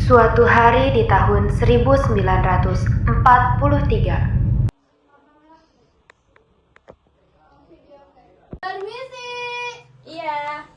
Suatu hari di tahun 1943, Permisi. Iya.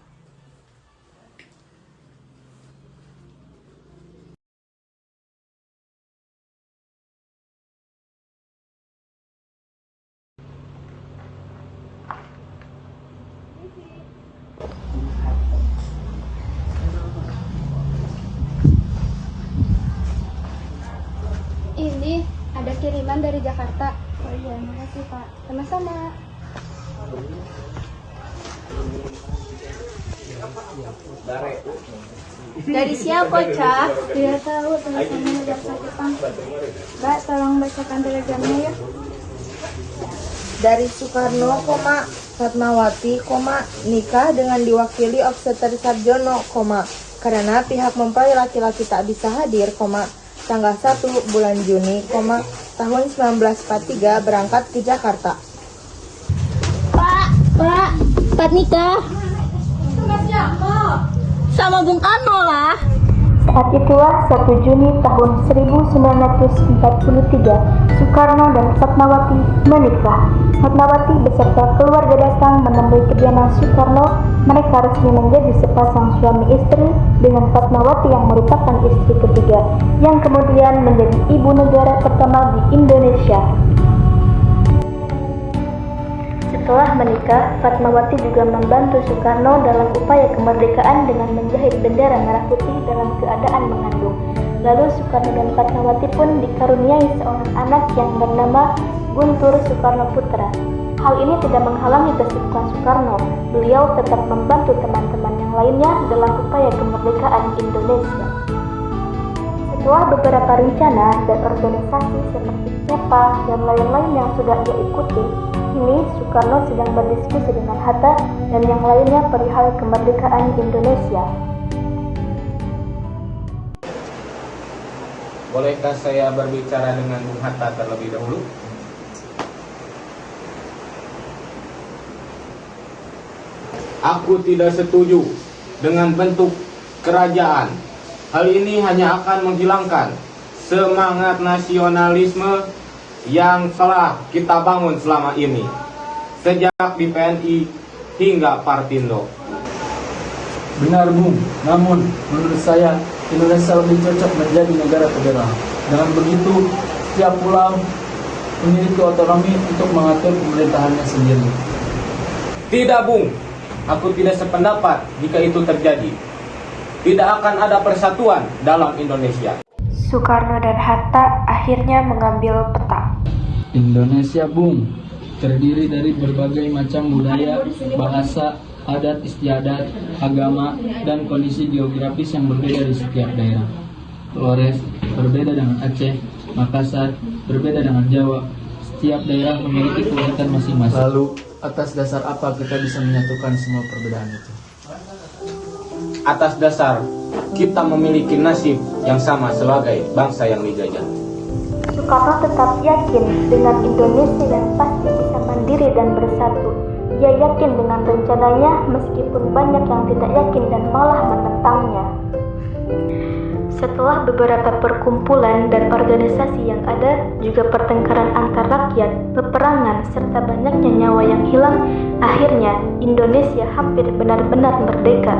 Ini ada kiriman dari Jakarta. Oh iya, makasih Pak. Sama-sama. Dari siapa, Cak? Tidak tahu, teman-teman bahasa Jepang. Mbak, tolong bacakan telegramnya ya. Dari Soekarno, Fatmawati, nikah dengan diwakili Officer Sarjono, karena pihak mempelai laki-laki tak bisa hadir, tanggal 1 bulan Juni, tahun 1943 berangkat ke Jakarta. Pak nikah. Sama siapa? Sama Bung Karno lah. saat itulah 1 Juni tahun 1943, Soekarno dan Fatmawati menikah. Fatmawati beserta keluarga datang menemui kediaman Soekarno. Mereka resmi menjadi sepasang suami istri dengan Fatmawati yang merupakan istri ketiga, yang kemudian menjadi ibu negara pertama di Indonesia. Setelah menikah, Fatmawati juga membantu Soekarno dalam upaya kemerdekaan dengan menjahit bendera merah putih dalam keadaan mengandung. Lalu Soekarno dan Fatmawati pun dikaruniai seorang anak yang bernama Guntur Soekarno Putra. Hal ini tidak menghalangi kesibukan Soekarno. Beliau tetap membantu teman-teman yang lainnya dalam upaya kemerdekaan Indonesia. Setelah beberapa rencana dan organisasi seperti KEPA dan lain-lain yang sudah ia ikuti, kini Soekarno sedang berdiskusi dengan Hatta dan yang lainnya perihal kemerdekaan Indonesia. Bolehkah saya berbicara dengan Bung Hatta terlebih dahulu? Aku tidak setuju dengan bentuk kerajaan. Hal ini hanya akan menghilangkan semangat nasionalisme yang telah kita bangun selama ini, sejak di PNI hingga Partindo. Benar, Bung. Namun, menurut saya, Indonesia lebih cocok menjadi negara federal. Dengan begitu, setiap pulau memiliki otonomi untuk mengatur pemerintahannya sendiri. Tidak, Bung. Aku tidak sependapat jika itu terjadi. Tidak akan ada persatuan dalam Indonesia. Soekarno dan Hatta akhirnya mengambil peta. Indonesia, Bung, terdiri dari berbagai macam budaya, bahasa, adat istiadat, agama, dan kondisi geografis yang berbeda di setiap daerah. Flores berbeda dengan Aceh, Makassar berbeda dengan Jawa. Setiap daerah memiliki keunikan masing-masing. Lalu, atas dasar apa kita bisa menyatukan semua perbedaan itu? Atas dasar kita memiliki nasib yang sama sebagai bangsa yang dijajah. Soekarno tetap yakin dengan Indonesia yang pasti bisa mandiri dan bersatu. Ia yakin dengan rencananya meskipun banyak yang tidak yakin dan malah menentangnya. Setelah beberapa perkumpulan dan organisasi yang ada, juga pertengkaran antar rakyat, peperangan, serta banyaknya nyawa yang hilang, akhirnya Indonesia hampir benar-benar merdeka.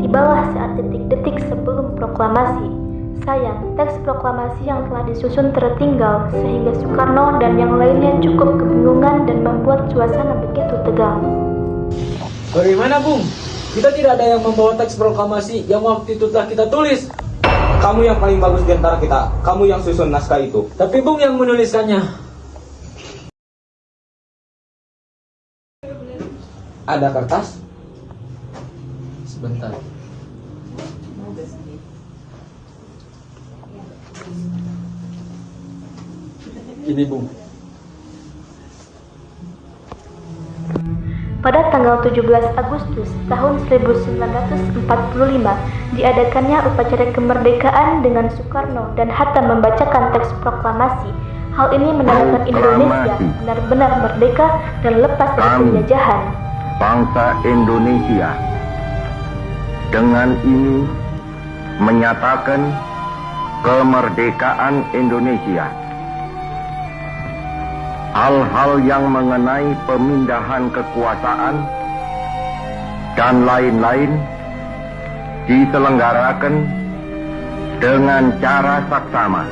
Tibalah saat detik-detik sebelum proklamasi. Sayang, teks proklamasi yang telah disusun tertinggal, sehingga Soekarno dan yang lainnya cukup kebingungan dan membuat suasana begitu tegang. Bagaimana, Bung? Kita tidak ada yang membawa teks proklamasi yang waktu itu telah kita tulis. Kamu yang paling bagus di antara kita. Kamu yang susun naskah itu. Tapi Bung yang menuliskannya. Ada kertas? Sebentar. Ini, Bung. Pada tanggal 17 Agustus tahun 1945 diadakannya upacara kemerdekaan dengan Soekarno dan Hatta membacakan teks proklamasi. Hal ini menandakan Indonesia benar-benar merdeka dan lepas dari penjajahan. Bangsa Indonesia dengan ini menyatakan kemerdekaan Indonesia. Hal-hal yang mengenai pemindahan kekuasaan dan lain-lain diselenggarakan dengan cara saksama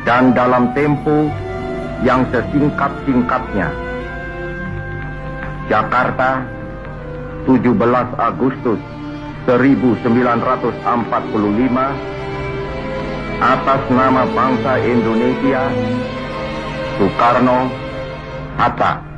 dan dalam tempo yang sesingkat-singkatnya. Jakarta, 17 Agustus 1945, atas nama bangsa Indonesia, Soekarno, Hatta.